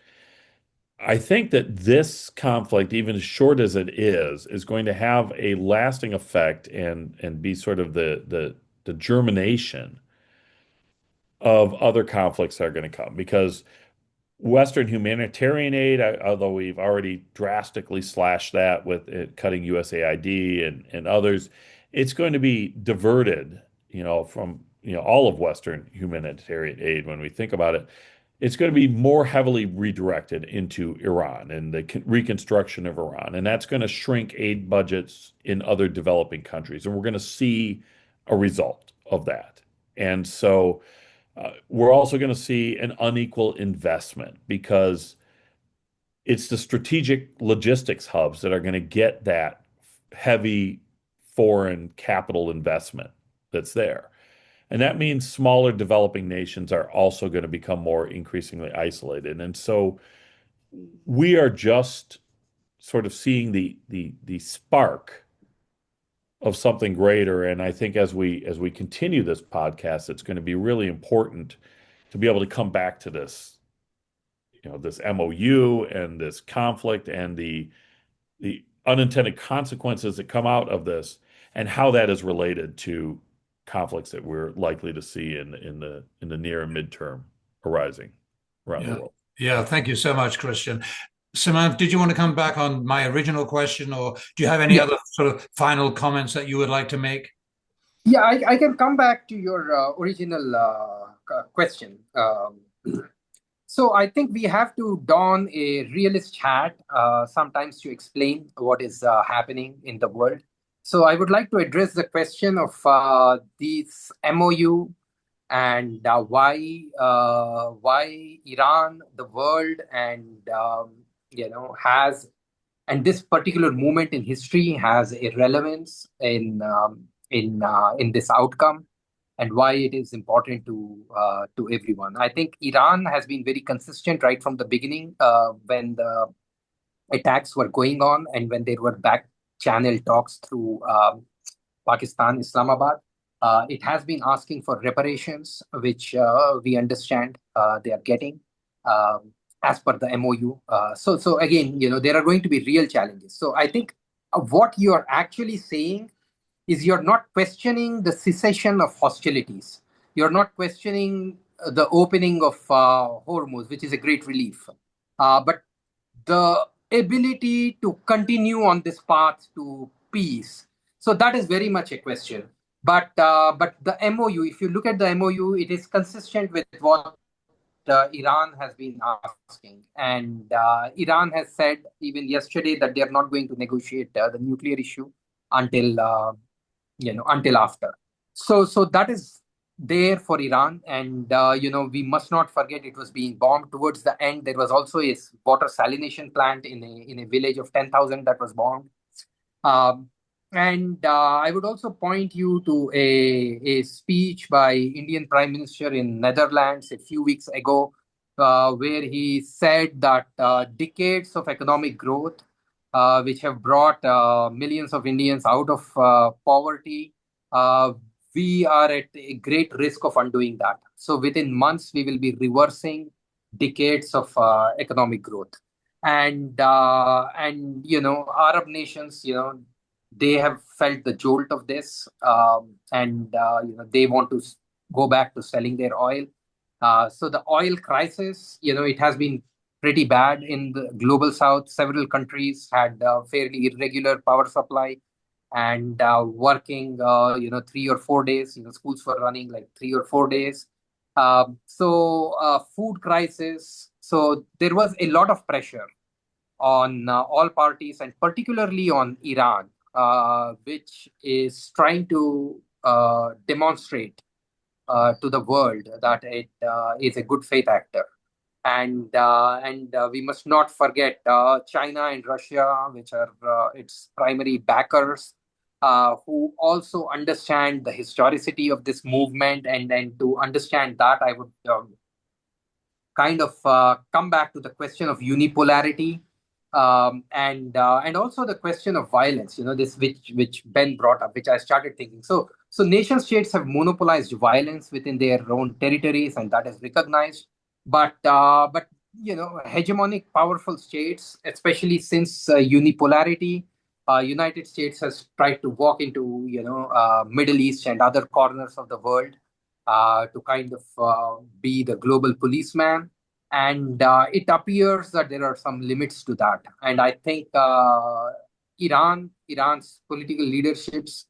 I think that this conflict, even as short as it is going to have a lasting effect and be sort of the germination of other conflicts that are going to come. Because Western humanitarian aid, although we've already drastically slashed that with cutting USAID and others, it's going to be diverted, from all of Western humanitarian aid when we think about it. It's going to be more heavily redirected into Iran and the reconstruction of Iran. And that's going to shrink aid budgets in other developing countries. And we're going to see a result of that. And so we're also going to see an unequal investment because it's the strategic logistics hubs that are going to get that heavy foreign capital investment that's there. And that means smaller developing nations are also going to become more increasingly isolated. And so we are just sort of seeing the spark of something greater. And I think as we continue this podcast, it's going to be really important to be able to come back to this, this MOU and this conflict and the unintended consequences that come out of this and how that is related to conflicts that we're likely to see in the near and midterm arising around the world. Yeah, thank you so much, Christian. Sumanth, did you want to come back on my original question, or do you have any other sort of final comments that you would like to make? Yeah, I can come back to your original question. So I think we have to don a realist hat sometimes to explain what is happening in the world. So I would like to address the question of this MOU and why Iran, the world, and has, and this particular moment in history has a relevance in this outcome, and why it is important to everyone. I think Iran has been very consistent right from the beginning when the attacks were going on and when there were back channel talks through Pakistan, Islamabad. It has been asking for reparations, which we understand they are getting. as per the MOU. So again, there are going to be real challenges. So I think what you are actually saying is you're not questioning the cessation of hostilities. You're not questioning the opening of Hormuz, which is a great relief. But the ability to continue on this path to peace. So that is very much a question. But the MOU, if you look at the MOU, it is consistent with what Iran has been asking. And Iran has said even yesterday that they are not going to negotiate the nuclear issue until until after. So that is there for Iran, and we must not forget it was being bombed towards the end. There was also a water salination plant in a village of 10,000 that was bombed. And I would also point you to a speech by Indian Prime Minister in Netherlands a few weeks ago, where he said that decades of economic growth, which have brought millions of Indians out of poverty, we are at a great risk of undoing that. So within months, we will be reversing decades of economic growth. And Arab nations, they have felt the jolt of this, and they want to go back to selling their oil. So the oil crisis, it has been pretty bad in the global south. Several countries had fairly irregular power supply and working 3 or 4 days. Schools were running like 3 or 4 days. Food crisis. So there was a lot of pressure on all parties, and particularly on Iran, which is trying to demonstrate to the world that it is a good faith actor. And we must not forget China and Russia, which are its primary backers, who also understand the historicity of this movement. And to understand that, I would kind of come back to the question of unipolarity, and also the question of violence. This which Ben brought up, which I started thinking. So nation states have monopolized violence within their own territories, and that is recognized. But hegemonic powerful states, especially since unipolarity, United States has tried to walk into Middle East and other corners of the world to kind of be the global policeman. And it appears that there are some limits to that. And I think Iran's political leaderships,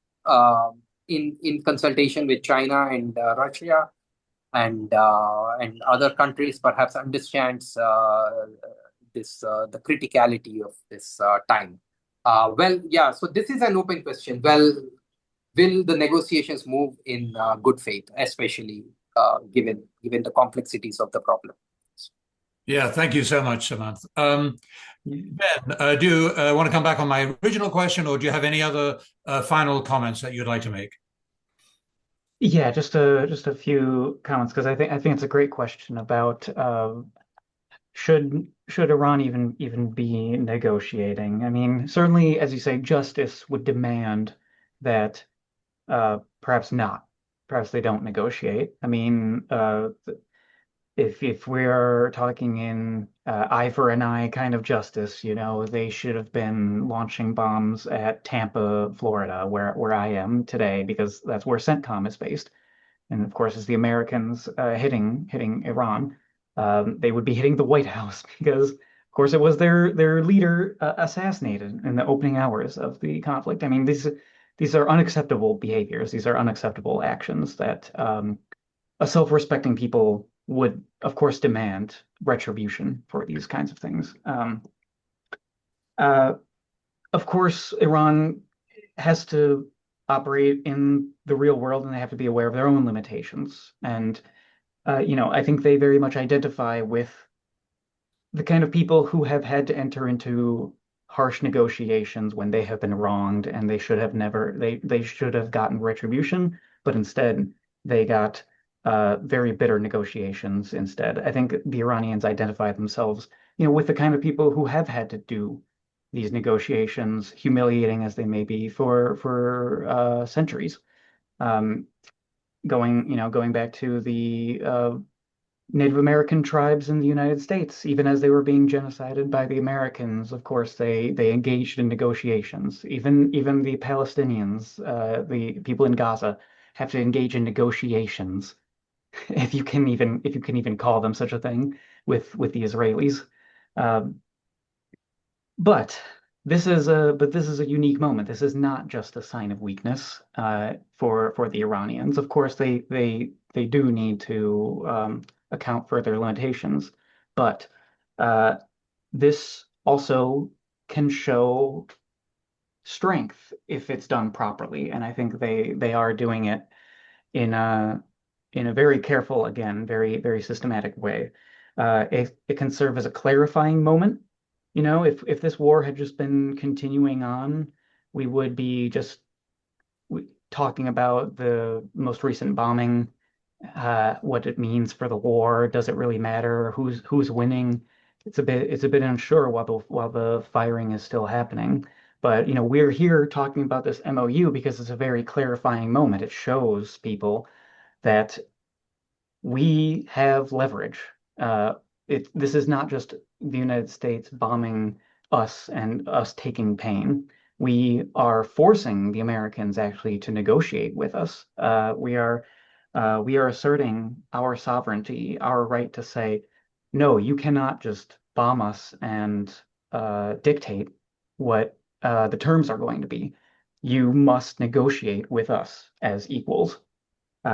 in consultation with China and Russia and other countries, perhaps understands the criticality of this time. So this is an open question. Well, will the negotiations move in good faith, especially given the complexities of the problem? Yeah, thank you so much, Sumanth. Ben, do you want to come back on my original question, or do you have any other final comments that you'd like to make? Yeah, just a few comments, because I think it's a great question about should Iran even be negotiating? I mean, certainly, as you say, justice would demand that perhaps not. Perhaps they don't negotiate. I mean, if we're talking in eye for an eye kind of justice, they should have been launching bombs at Tampa, Florida, where I am today, because that's where CENTCOM is based. And of course, as the Americans hitting Iran, they would be hitting the White House because, of course, it was their leader assassinated in the opening hours of the conflict. I mean, these are unacceptable behaviors. These are unacceptable actions that a self-respecting people would, of course, demand retribution for these kinds of things. Of course, Iran has to operate in the real world, and they have to be aware of their own limitations. And I think they very much identify with the kind of people who have had to enter into harsh negotiations when they have been wronged, and they should have gotten retribution, but instead they got very bitter negotiations instead. I think the Iranians identify themselves, with the kind of people who have had to do these negotiations, humiliating as they may be, for centuries. Going back to the Native American tribes in the United States, even as they were being genocided by the Americans, of course, they engaged in negotiations. Even the Palestinians, the people in Gaza, have to engage in negotiations, if you can even call them such a thing, with the Israelis. Um, but this is a unique moment. This is not just a sign of weakness for the Iranians. Of course, they do need to account for their limitations, but uh, this also can show strength if it's done properly, and I think they are doing it in a very careful, again, very systematic way. It can serve as a clarifying moment. You know, if this war had just been continuing on, we would be just talking about the most recent bombing, what it means for the war. Does it really matter? Who's winning? It's a bit unsure while the firing is still happening. But you know, we're here talking about this MOU because it's a very clarifying moment. It shows people that we have leverage. This is not just the United States bombing us and us taking pain. We are forcing the Americans actually to negotiate with us. We are asserting our sovereignty, our right to say, no, you cannot just bomb us and dictate what the terms are going to be. You must negotiate with us as equals.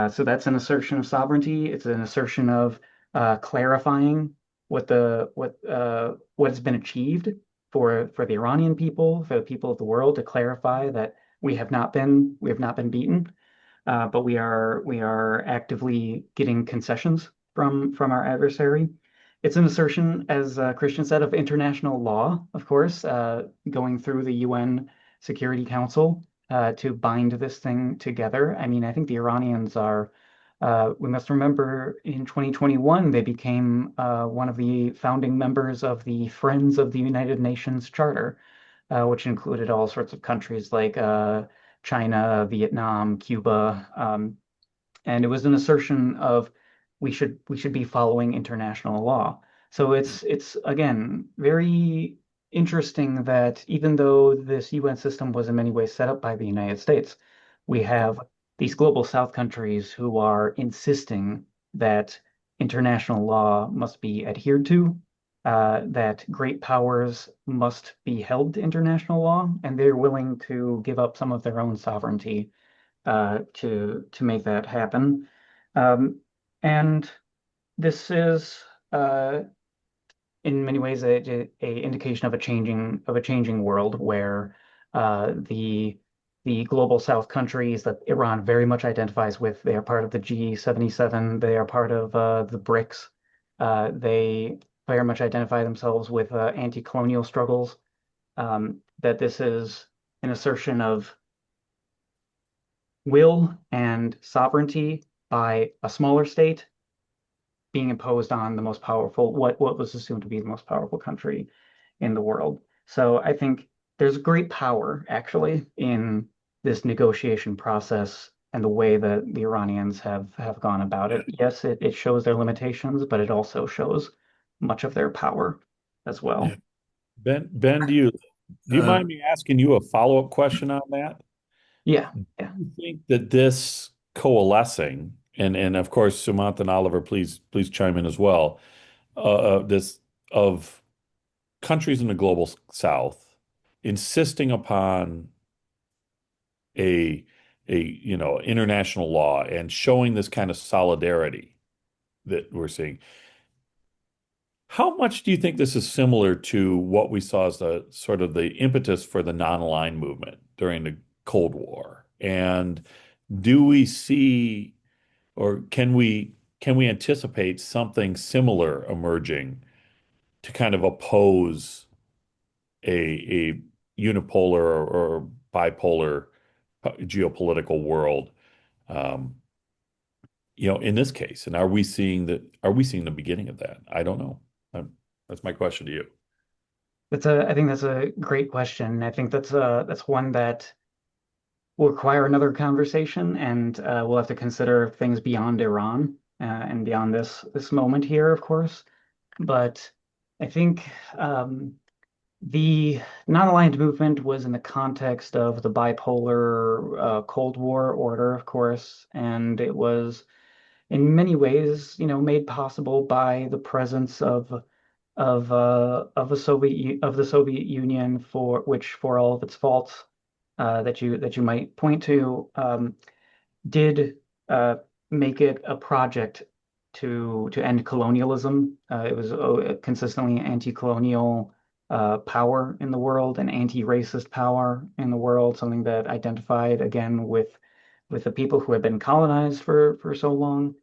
So that's an assertion of sovereignty. It's an assertion of clarifying what has been achieved for the Iranian people, for the people of the world, to clarify that we have not been beaten, but we are actively getting concessions from our adversary. It's an assertion, as Christian said, of international law, of course, going through the UN Security Council to bind this thing together. I mean, I think the Iranians are, we must remember in 2021, they became one of the founding members of the Friends of the United Nations Charter, which included all sorts of countries like China, Vietnam, Cuba. And it was an assertion of we should be following international law. So it's again very interesting that even though this UN system was in many ways set up by the United States, we have these global South countries who are insisting that international law must be adhered to, that great powers must be held to international law, and they're willing to give up some of their own sovereignty to make that happen. And this is in many ways a indication of a changing world where the global South countries that Iran very much identifies with, they are part of the G77, they are part of the BRICS. They very much identify themselves with anti-colonial struggles. That this is an assertion of will and sovereignty by a smaller state being imposed on the most powerful, what was assumed to be the most powerful country in the world. So I think there's great power actually in this negotiation process and the way that the Iranians have gone about it. Yes, it shows their limitations, but it also shows much of their power as well. Yeah. Ben, do you mind me asking you a follow-up question on that? Yeah. Do you think that this coalescing, and of course, Sumanth and Oliver, please chime in as well, this of countries in the global South insisting upon a international law and showing this kind of solidarity that we're seeing. How much do you think this is similar to what we saw as the sort of the impetus for the non-aligned movement during the Cold War? And do we see, or can we anticipate something similar emerging to kind of oppose a unipolar or bipolar geopolitical world, in this case? And are we seeing the beginning of that? I don't know. That's my question to you. I think that's a great question. I think that's one that will require another conversation, and we'll have to consider things beyond Iran. and beyond this moment here, of course. But I think the non-aligned movement was in the context of the bipolar Cold War order, of course, and it was in many ways, made possible by the presence of the Soviet Union, for which, for all of its faults that you might point to, did make it a project to end colonialism. It was consistently anti-colonial power in the world, and anti-racist power in the world, something that identified again with the people who had been colonized for so long.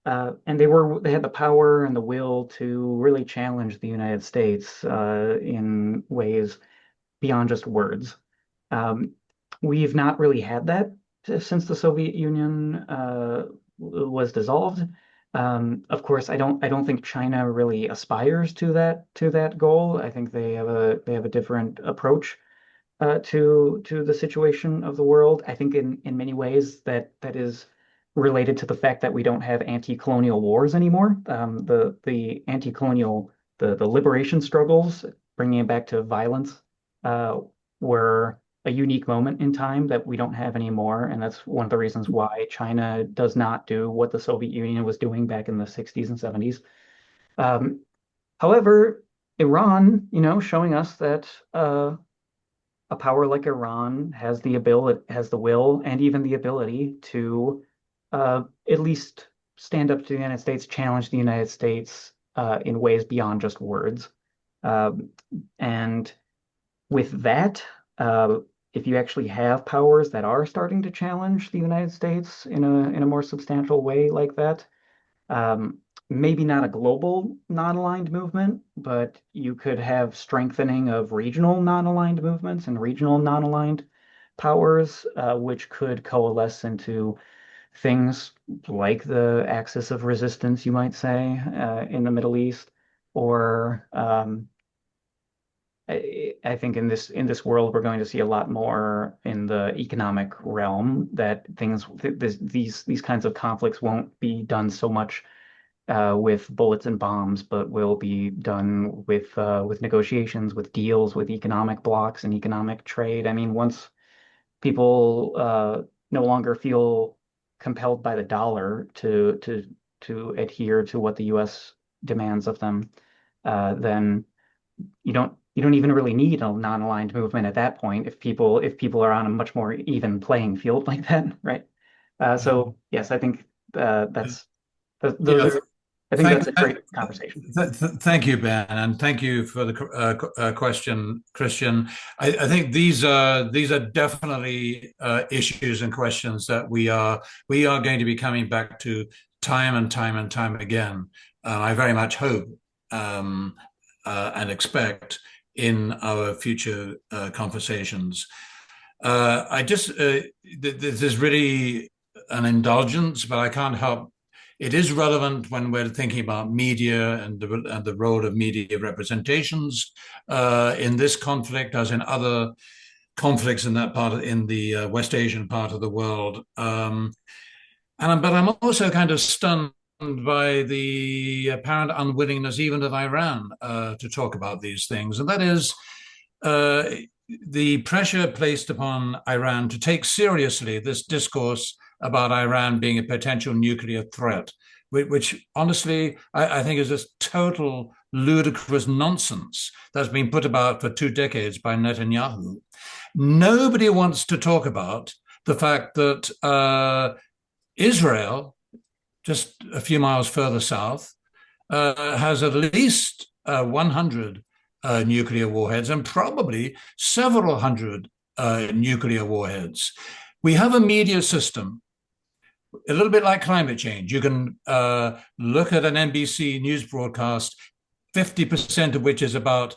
And they had the power and the will to really challenge the United States in ways beyond just words. We've not really had that since the Soviet Union was dissolved. Of course, I don't think China really aspires to that goal. I think they have a different approach to the situation of the world. I think in many ways that is related to the fact that we don't have anti-colonial wars anymore. The anti-colonial the liberation struggles, bringing it back to violence, were a unique moment in time that we don't have anymore, and that's one of the reasons why China does not do what the Soviet Union was doing back in the 60s and 70s. However, Iran, showing us that a power like Iran has the will, and even the ability to at least stand up to the United States, challenge the United States in ways beyond just words. And with that, if you actually have powers that are starting to challenge the United States in a more substantial way like that, maybe not a global non-aligned movement, but you could have strengthening of regional non-aligned movements and regional non-aligned powers, which could coalesce into things like the axis of resistance, you might say, in the Middle East, or I think in this world we're going to see a lot more in the economic realm, that these kinds of conflicts won't be done so much with bullets and bombs, but will be done with negotiations, with deals, with economic blocks and economic trade. I mean, once people no longer feel compelled by the dollar to adhere to what the U.S. demands of them, then you don't even really need a non-aligned movement at that point if people are on a much more even playing field like that, right? So yes, I think that's a great conversation. Thank you, Ben, and thank you for the question, Christian. I think these are definitely issues and questions that we are going to be coming back to time and time again. I very much hope and expect in our future conversations. This is really an indulgence, but I can't help. It is relevant when we're thinking about media and the role of media representations in this conflict, as in other conflicts in the West Asian part of the world. But I'm also kind of stunned by the apparent unwillingness even of Iran to talk about these things, and that is the pressure placed upon Iran to take seriously this discourse about Iran being a potential nuclear threat, which honestly I think is just total ludicrous nonsense that's been put about for 2 decades by Netanyahu. Nobody wants to talk about the fact that Israel, just a few miles further south, has at least 100 nuclear warheads and probably several hundred nuclear warheads. We have a media system, a little bit like climate change. You can look at an NBC news broadcast, 50% of which is about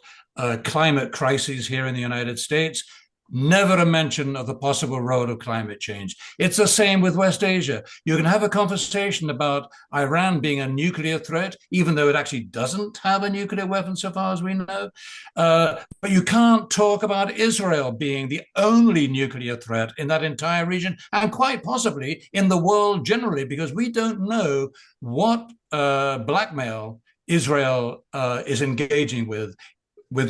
climate crises here in the United States. Never a mention of the possible role of climate change. It's the same with West Asia. You can have a conversation about Iran being a nuclear threat, even though it actually doesn't have a nuclear weapon so far as we know. But you can't talk about Israel being the only nuclear threat in that entire region, and quite possibly in the world generally, because we don't know what blackmail Israel is engaging with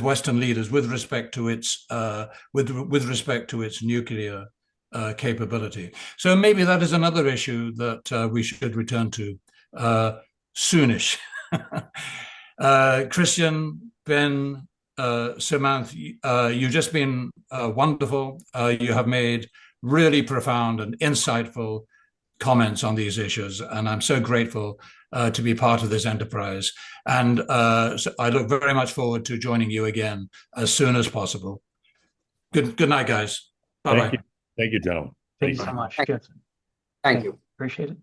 Western leaders with respect to its nuclear capability. So maybe that is another issue that we should return to soonish. Christian, Ben, Sumanth, you've just been wonderful. You have made really profound and insightful comments on these issues, and I'm so grateful to be part of this enterprise. And so I look very much forward to joining you again as soon as possible. Good night, guys. Bye-bye. Thank you, gentlemen. Thank you so much. Thank you. Appreciate it.